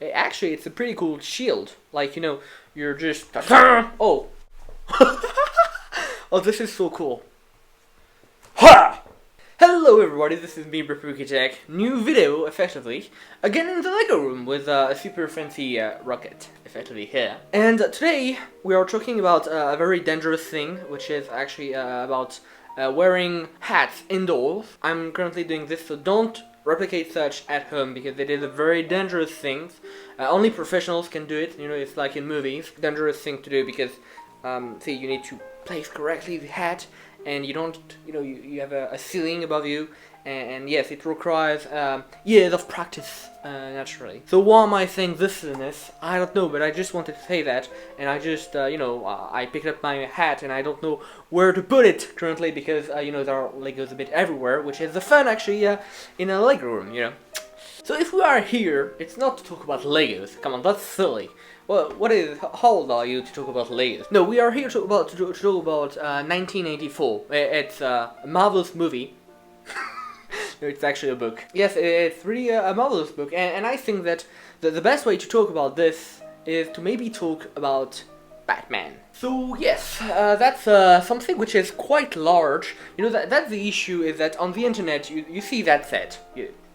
Actually, it's a pretty cool shield. Like, you know, you're just... Oh! Oh, this is so cool. Ha! Hello everybody, this is me, Batwing. New video, effectively. Again in the Lego room with a super fancy rocket, effectively here. And today we are talking about a very dangerous thing, which is actually about wearing hats indoors. I'm currently doing this, so don't replicate such at home because it is a very dangerous thing. Only professionals can do it, you know, it's like in movies. Dangerous thing to do because, see, you need to place correctly the hat, and you don't, you know, you have a ceiling above you, and yes, it requires years of practice, naturally. So why am I saying this in this? I don't know, but I just wanted to say that, and I just, you know, I picked up my hat, and I don't know where to put it currently, because, you know, there are Legos a bit everywhere, which is the fun, actually, in a Lego room, you know. So if we are here, it's not to talk about Legos, come on, that's silly. Well, how old are you to talk about Legos? No, we are here to talk about 1984. It's a marvelous movie. No, it's actually a book. Yes, it's really a marvelous book, and I think that the best way to talk about this is to maybe talk about Batman. So yes, that's something which is quite large. You know, that's the issue, is that on the internet you see that set.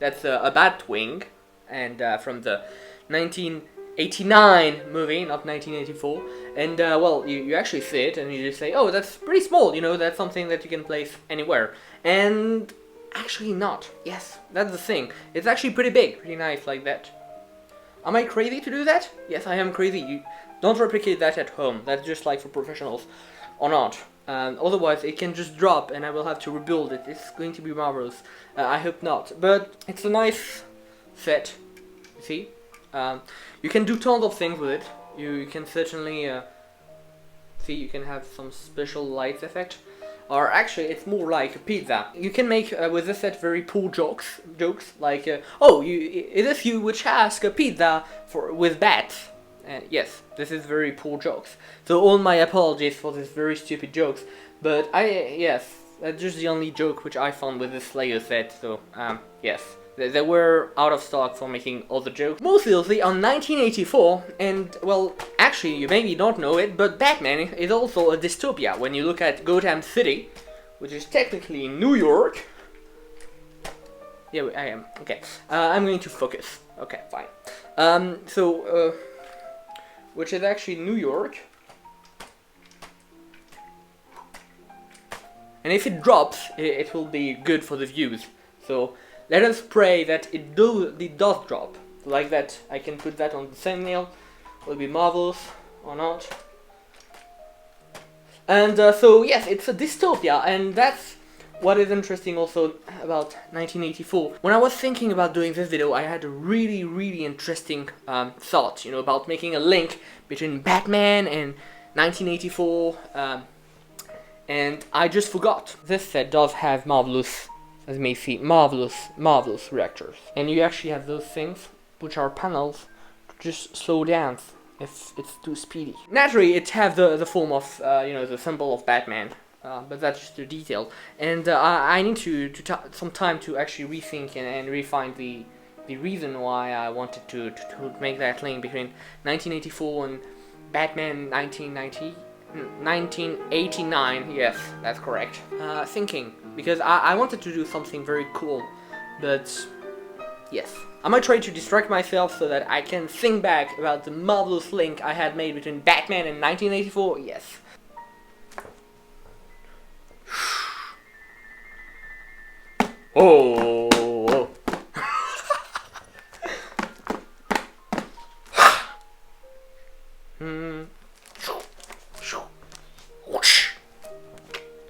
That's a Batwing, and from the 1989 movie, not 1984, and well, you actually see it and you just say, oh, that's pretty small, you know, that's something that you can place anywhere, and actually not. Yes, that's the thing, it's actually pretty big, pretty nice like that. Am I crazy to do that? Yes, I am crazy. You don't replicate that at home, that's just like for professionals, or not. Otherwise it can just drop and I will have to rebuild it. It's going to be marvelous. I hope not, but it's a nice set, you see. You can do tons of things with it. You can certainly see, you can have some special light effect, or actually it's more like a pizza. You can make with this set very poor jokes like oh, it is you which ask a pizza with bats. Yes, this is very poor jokes. So all my apologies for this very stupid jokes, but yes, that's just the only joke which I found with this Lego set. So yes. They were out of stock for making other jokes. More seriously, on 1984, and well, actually you maybe don't know it, but Batman is also a dystopia when you look at Gotham City, which is technically New York. Yeah, I am. Okay, I'm going to focus. Okay, fine. Which is actually New York. And if it drops, it will be good for the views. So let us pray that it does drop. Like that, I can put that on the thumbnail. Will be marvelous, or not. And so yes, it's a dystopia, and that's what is interesting also about 1984. When I was thinking about doing this video, I had a really interesting thought, you know, about making a link between Batman and 1984, and I just forgot. This set does have marvelous, as you may see, marvelous reactors. And you actually have those things, which are panels, to just slow down if it's too speedy. Naturally, it has the form of, you know, the symbol of Batman, but that's just a detail. And I need to some time to actually rethink and refine the reason why I wanted to make that link between 1984 and Batman 1989, yes, that's correct. Thinking, because I wanted to do something very cool, but yes. I might try to distract myself so that I can think back about the marvelous link I had made between Batman and 1984, yes. Oh.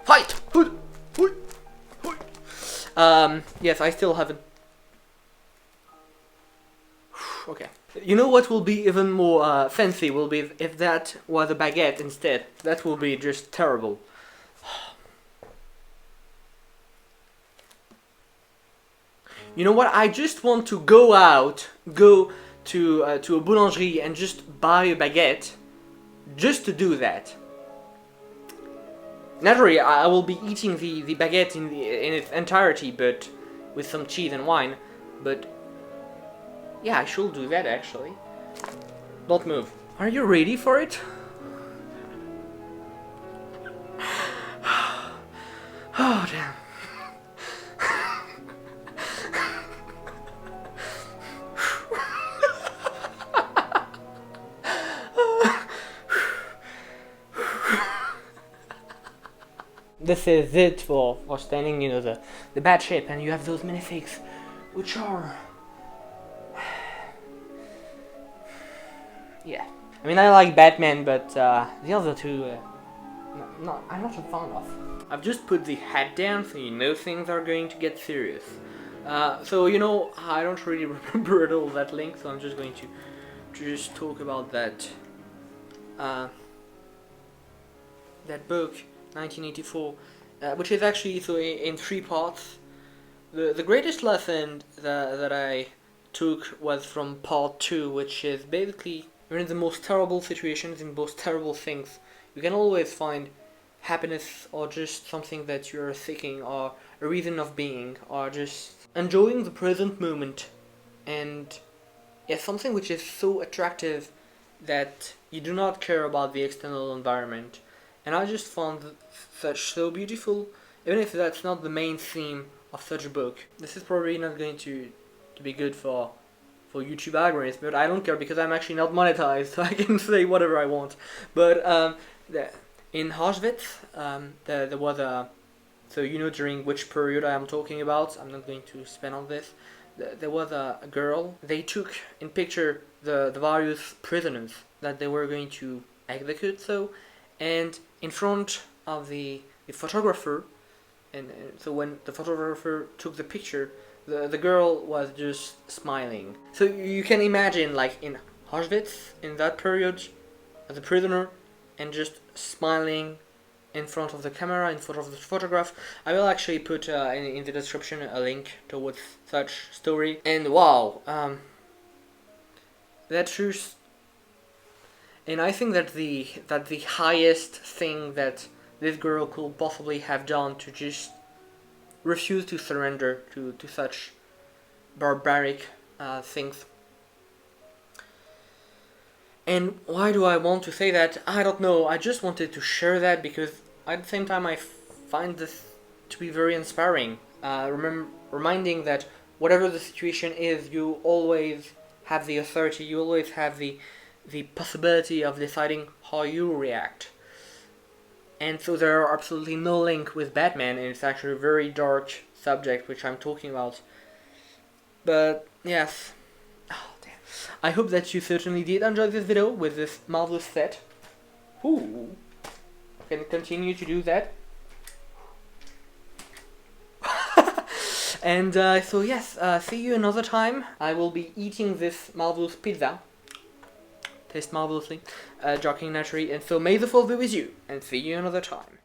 Fight! Yes, I still haven't. Okay. You know what will be even more fancy will be if that was a baguette instead. That will be just terrible. You know what? I just want to go to a boulangerie and just buy a baguette, just to do that. Naturally, I will be eating the baguette in its entirety, but with some cheese and wine. But Yeah, I should do that actually. Don't move. Are you ready for it? Oh, damn. This is it for standing, you know, the bad shape, and you have those minifigs, which are... yeah. I mean, I like Batman, but the other two, I'm not a fan of. I've just put the hat down, so you know things are going to get serious. So, you know, I don't really remember at all that link, so I'm just going to just talk about that, that book, 1984, which is actually so in 3 parts. The greatest lesson that I took was from part 2, which is basically, you're in the most terrible situations, in most terrible things, you can always find happiness, or just something that you're seeking, or a reason of being, or just enjoying the present moment, and yeah, something which is so attractive that you do not care about the external environment. And I just found such so beautiful, even if that's not the main theme of such a book. This is probably not going to be good for YouTube algorithms, but I don't care because I'm actually not monetized, so I can say whatever I want. But in Auschwitz, there was a, so you know during which period I am talking about, I'm not going to spend on this. There was a girl, they took in picture the various prisoners that they were going to execute, and in front of the photographer, and so when the photographer took the picture, the girl was just smiling. So you can imagine, like in Auschwitz, in that period, as a prisoner, and just smiling in front of the camera, in front of the photograph. I will actually put in the description a link towards such story. And wow, that's just... And I think that the highest thing that this girl could possibly have done to just refuse to surrender to such barbaric things. And why do I want to say that? I don't know, I just wanted to share that because at the same time I find this to be very inspiring. Reminding that whatever the situation is, you always have the authority, you always have the possibility of deciding how you react. And so there are absolutely no link with Batman, and it's actually a very dark subject which I'm talking about. But yes, oh damn. I hope that you certainly did enjoy this video with this marvelous set. Ooh, I can continue to do that. And so yes, see you another time. I will be eating this marvelous pizza. Tastes marvelously, joking naturally, and so may the 4th be with you, and see you another time.